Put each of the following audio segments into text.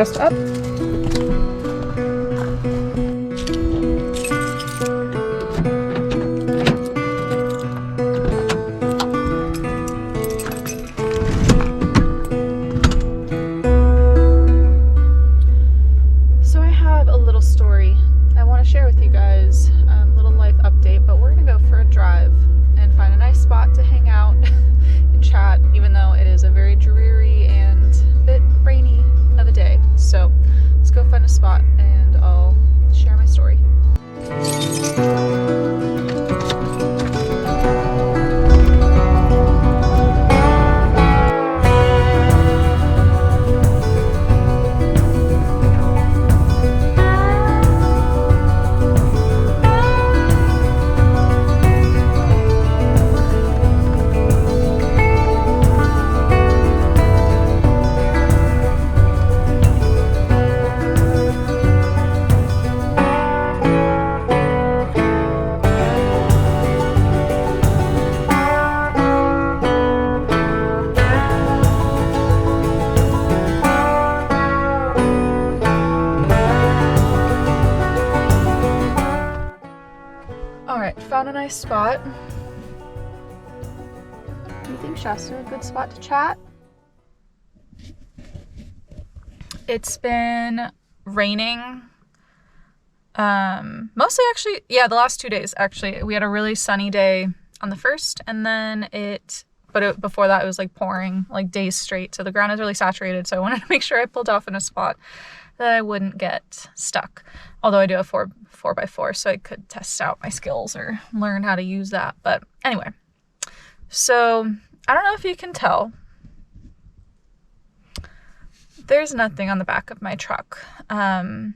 Shasta up. So I have a little story I want to share with you guys, little life update, but we're gonna go for a drive and find a nice spot to hang out and chat, even though it is a very dreary and a bit rainy of a day. So let's go find a spot and I'll share my story. Alright, found a nice spot. Do you think Shasta a good spot to chat? It's been raining. Mostly actually, yeah, the last 2 days actually. We had a really sunny day on the 1st, and then before that it was like pouring like days straight. So the ground is really saturated. So I wanted to make sure I pulled off in a spot that I wouldn't get stuck. Although I do have 4x4, so I could test out my skills or learn how to use that. But anyway, so I don't know if you can tell. There's nothing on the back of my truck. 3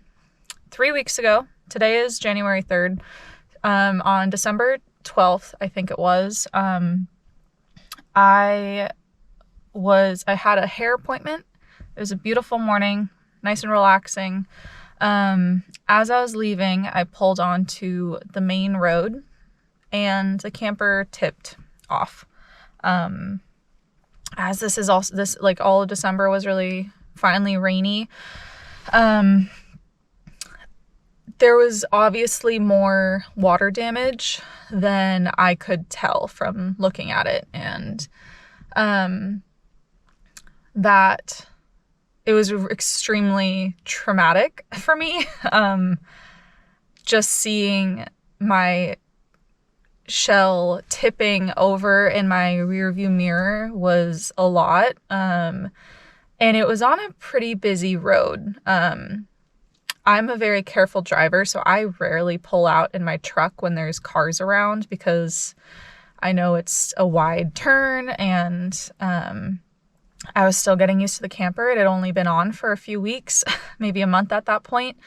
weeks ago, today is January 3rd, on December 12th, I think it was, I had a hair appointment. It was a beautiful morning, nice and relaxing. As I was leaving, I pulled onto the main road and the camper tipped off. As all of December was really finally rainy. There was obviously more water damage than I could tell from looking at it, and that it was extremely traumatic for me. Just seeing my shell tipping over in my rearview mirror was a lot. And it was on a pretty busy road. I'm a very careful driver, so I rarely pull out in my truck when there's cars around because I know it's a wide turn, and I was still getting used to the camper. It had only been on for a few weeks, maybe a month at that point.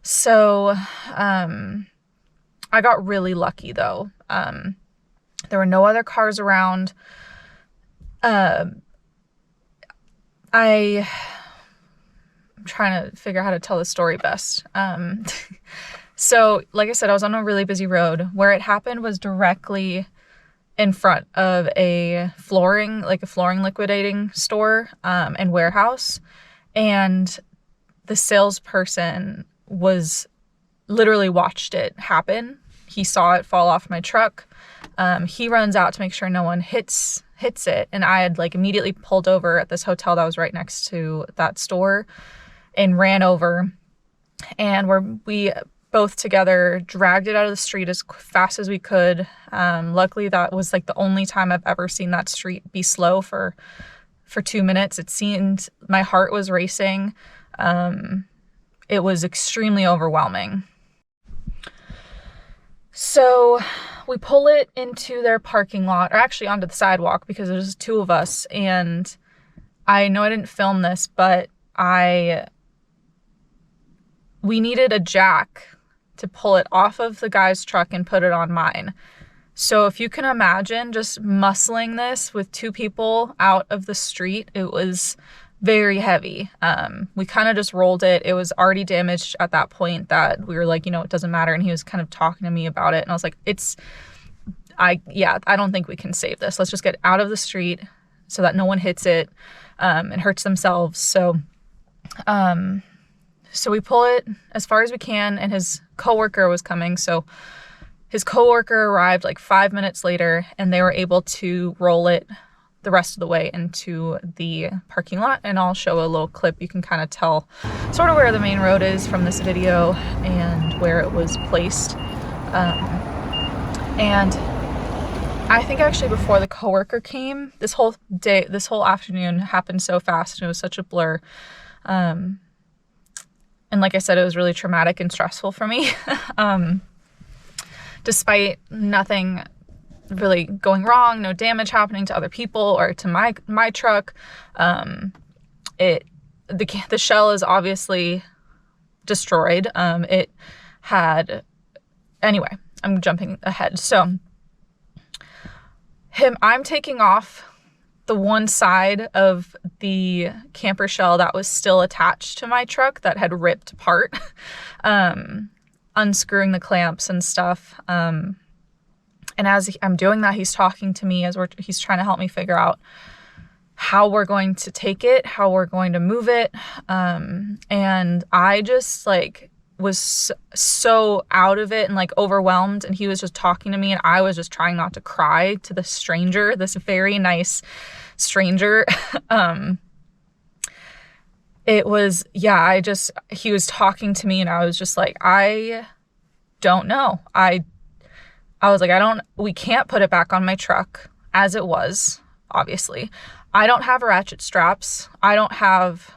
So I got really lucky though. There were no other cars around. I'm trying to figure out how to tell the story best. So like I said, I was on a really busy road. Where it happened was directly in front of a flooring liquidating store and warehouse. And the salesperson literally watched it happen. He saw it fall off my truck. He runs out to make sure no one hits it. And I had like immediately pulled over at this hotel that was right next to that store and ran over. And we both together dragged it out of the street as fast as we could. Luckily, that was like the only time I've ever seen that street be slow for 2 minutes. It seemed my heart was racing. It was extremely overwhelming. So we pull it into their parking lot, or actually onto the sidewalk, because there's 2 of us. And I know I didn't film this, but we needed a jack to pull it off of the guy's truck and put it on mine. So if you can imagine just muscling this with 2 people out of the street, it was very heavy. We kind of just rolled it. It was already damaged at that point that we were like, it doesn't matter. And he was kind of talking to me about it. And I was like, I don't think we can save this. Let's just get out of the street so that no one hits it and hurts themselves. So So we pull it as far as we can, and his coworker was coming. So his coworker arrived like 5 minutes later, and they were able to roll it the rest of the way into the parking lot. And I'll show a little clip. You can kind of tell sort of where the main road is from this video and where it was placed. And I think actually before the coworker came, this whole afternoon happened so fast, and it was such a blur. And like I said, it was really traumatic and stressful for me. Despite nothing really going wrong, no damage happening to other people or to my truck, the shell is obviously destroyed. Anyway, I'm jumping ahead. So I'm taking off the one side of the camper shell that was still attached to my truck that had ripped apart, unscrewing the clamps and stuff. And as I'm doing that, he's talking to me he's trying to help me figure out how we're going to take it, how we're going to move it. And I just was so out of it and overwhelmed, and he was just talking to me, and I was just trying not to cry to the stranger, this very nice stranger. He was talking to me, and I was just like, I don't know. I was like, we can't put it back on my truck as it was, obviously. I don't have ratchet straps. I don't have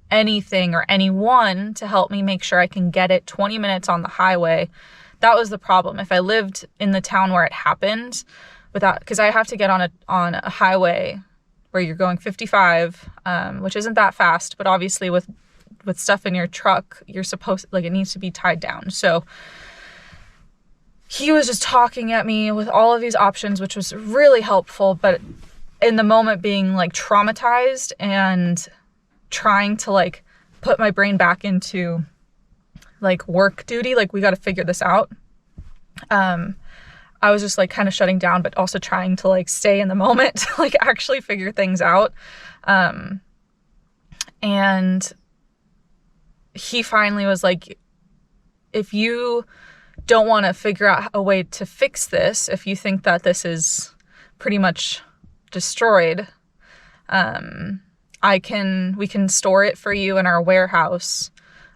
anything or anyone to help me make sure I can get it 20 minutes on the highway. That was the problem. If I lived in the town where it happened, because I have to get on a highway where you're going 55, which isn't that fast, but obviously with stuff in your truck, you're supposed, it needs to be tied down. So he was just talking at me with all of these options, which was really helpful, but in the moment being traumatized and trying to put my brain back into work duty, we got to figure this out. I was just kind of shutting down, but also trying to stay in the moment to actually figure things out. And he finally was like, if you don't want to figure out a way to fix this, if you think that this is pretty much destroyed, we can store it for you in our warehouse.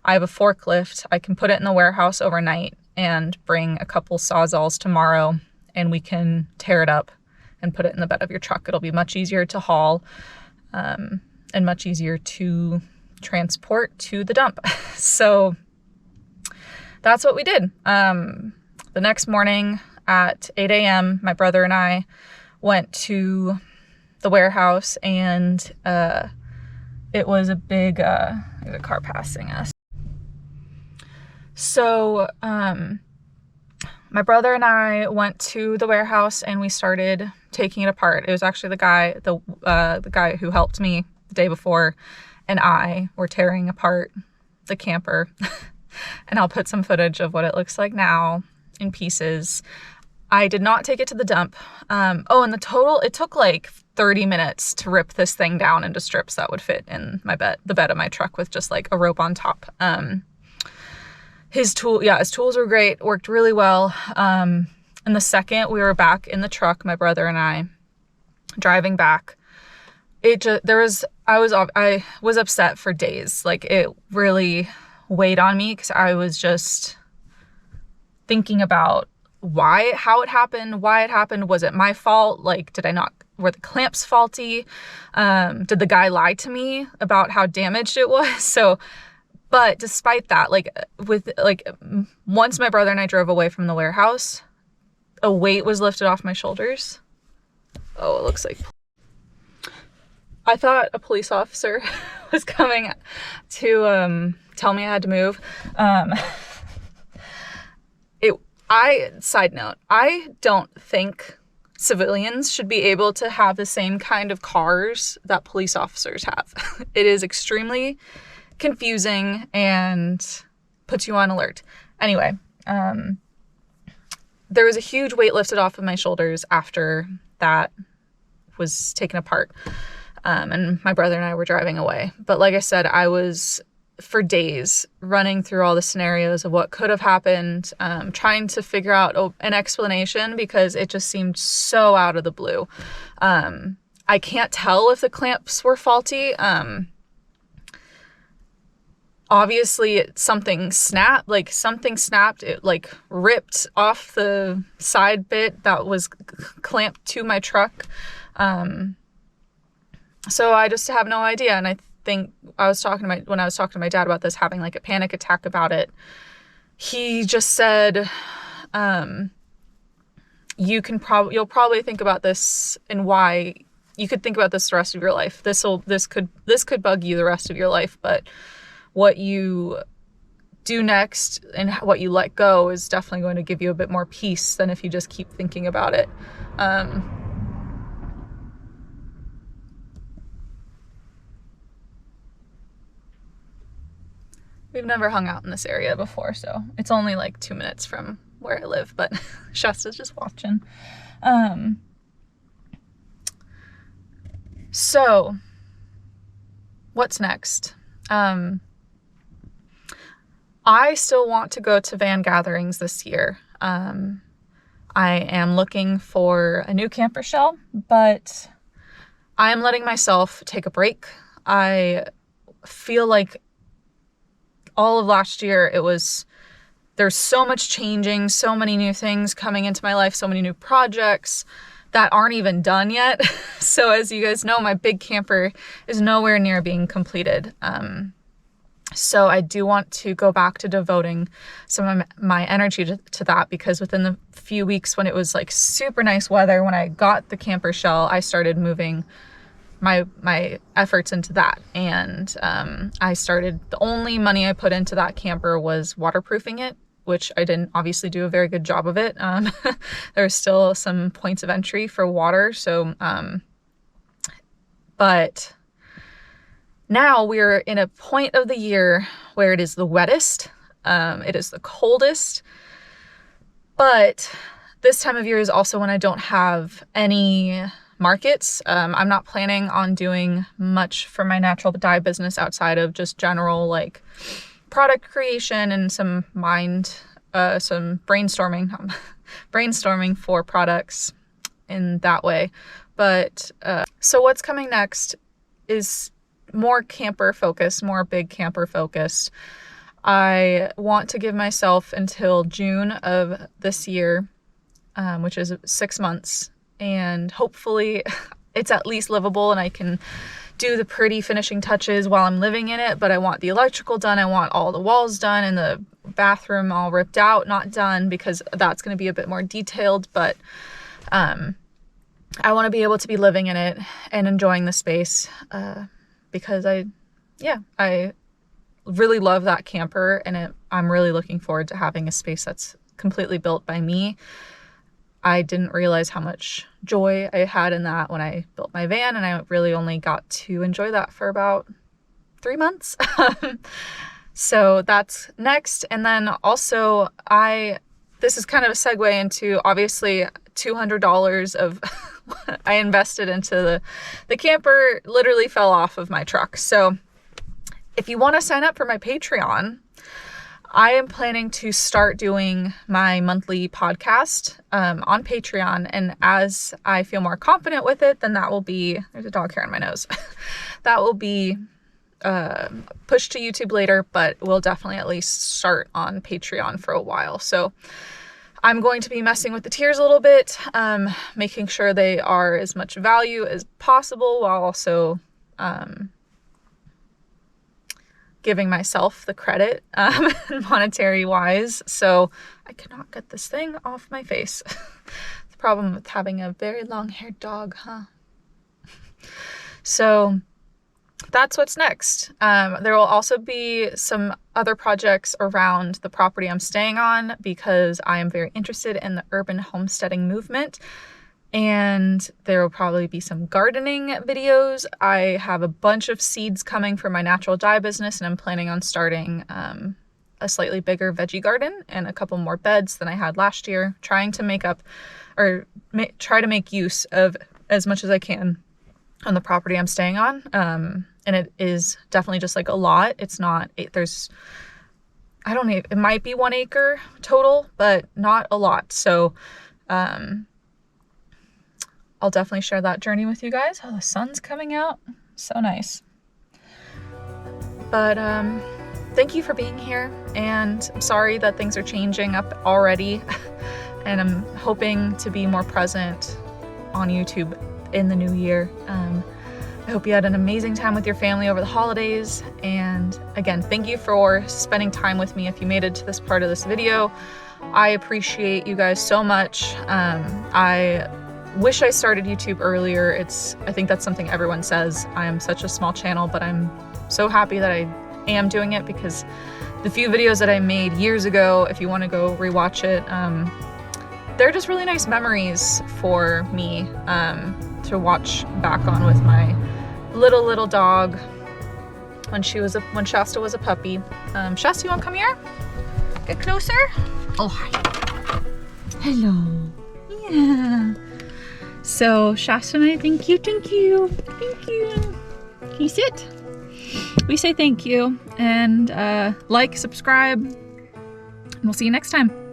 I have a forklift. I can put it in the warehouse overnight and bring a couple Sawzalls tomorrow, and we can tear it up and put it in the bed of your truck. It'll be much easier to haul, and much easier to transport to the dump. So that's what we did. The next morning at 8 a.m., my brother and I went to the warehouse, and it was a big, there's a car passing us. So my brother and I went to the warehouse, and we started taking it apart. It was actually the guy who helped me the day before, and I were tearing apart the camper. And I'll put some footage of what it looks like now in pieces. I did not take it to the dump. And the total, it took 30 minutes to rip this thing down into strips that would fit in the bed of my truck with just a rope on top. His tools were great, worked really well. And the second we were back in the truck, my brother and I, driving back, I was upset for days. It really weighed on me, because I was just thinking about how it happened, why it happened. Was it my fault? Were the clamps faulty? Did the guy lie to me about how damaged it was? But despite that, once my brother and I drove away from the warehouse, a weight was lifted off my shoulders. Oh, it looks like I thought a police officer was coming to tell me I had to move. Side note, I don't think civilians should be able to have the same kind of cars that police officers have. It is extremely confusing and puts you on alert. Anyway, there was a huge weight lifted off of my shoulders after that was taken apart. And my brother and I were driving away. But like I said, I was for days running through all the scenarios of what could have happened, trying to figure out an explanation because it just seemed so out of the blue. I can't tell if the clamps were faulty. Obviously something snapped, it like ripped off the side bit that was clamped to my truck. So I just have no idea. And I think when I was talking to my dad about this, having like a panic attack about it, he just said, you'll probably think about this and why you could think about this the rest of your life. This could bug you the rest of your life, but what you do next and what you let go is definitely going to give you a bit more peace than if you just keep thinking about it. We've never hung out in this area before, so it's only like 2 minutes from where I live, but Shasta's just watching. So what's next? I still want to go to van gatherings this year. I am looking for a new camper shell, but I am letting myself take a break. I feel like all of last year there's so much changing, so many new things coming into my life, so many new projects that aren't even done yet. So as you guys know, my big camper is nowhere near being completed. So I do want to go back to devoting some of my energy to that, because within the few weeks when it was like super nice weather, when I got the camper shell, I started moving my efforts into that. And the only money I put into that camper was waterproofing it, which I didn't obviously do a very good job of it. There's still some points of entry for water. So, but now we're in a point of the year where it is the wettest, it is the coldest, but this time of year is also when I don't have any markets. I'm not planning on doing much for my natural dye business outside of just general like product creation and some brainstorming for products in that way. But so what's coming next is more camper focused, more big camper focused. I want to give myself until June of this year, which is 6 months, and hopefully it's at least livable and I can do the pretty finishing touches while I'm living in it. But I want the electrical done. I want all the walls done and the bathroom all ripped out, not done, because that's going to be a bit more detailed. But I want to be able to be living in it and enjoying the space, because I really love that camper, and I'm really looking forward to having a space that's completely built by me. I didn't realize how much joy I had in that when I built my van, and I really only got to enjoy that for about 3 months. So that's next. And then also this is kind of a segue into, obviously, $200 of I invested into the camper literally fell off of my truck. So if you want to sign up for my Patreon, I am planning to start doing my monthly podcast on Patreon. And as I feel more confident with it, then that will be, there's a dog hair on my nose. That will be pushed to YouTube later, but we'll definitely at least start on Patreon for a while. So I'm going to be messing with the tiers a little bit, making sure they are as much value as possible while also giving myself the credit monetary wise. So I cannot get this thing off my face. The problem with having a very long-haired dog, huh? So that's what's next. There will also be some other projects around the property I'm staying on, because I am very interested in the urban homesteading movement. And there will probably be some gardening videos. I have a bunch of seeds coming for my natural dye business, and I'm planning on starting a slightly bigger veggie garden and a couple more beds than I had last year, trying to make use of as much as I can on the property I'm staying on. And it is definitely just like a lot. It's not, I don't know, it might be 1 acre total, but not a lot. So, I'll definitely share that journey with you guys. Oh, the sun's coming out. So nice. But, thank you for being here, and I'm sorry that things are changing up already. And I'm hoping to be more present on YouTube in the new year. I hope you had an amazing time with your family over the holidays. And again, thank you for spending time with me. If you made it to this part of this video, I appreciate you guys so much. I wish I started YouTube earlier. I think that's something everyone says. I am such a small channel, but I'm so happy that I am doing it, because the few videos that I made years ago, if you want to go rewatch it, they're just really nice memories for me to watch back on with my little dog when Shasta was a puppy. Shasta, you want to come here? Get closer. Oh, hi. Hello. Yeah. So Shasta and I, thank you. Can you sit? We say thank you, and like, subscribe, and we'll see you next time.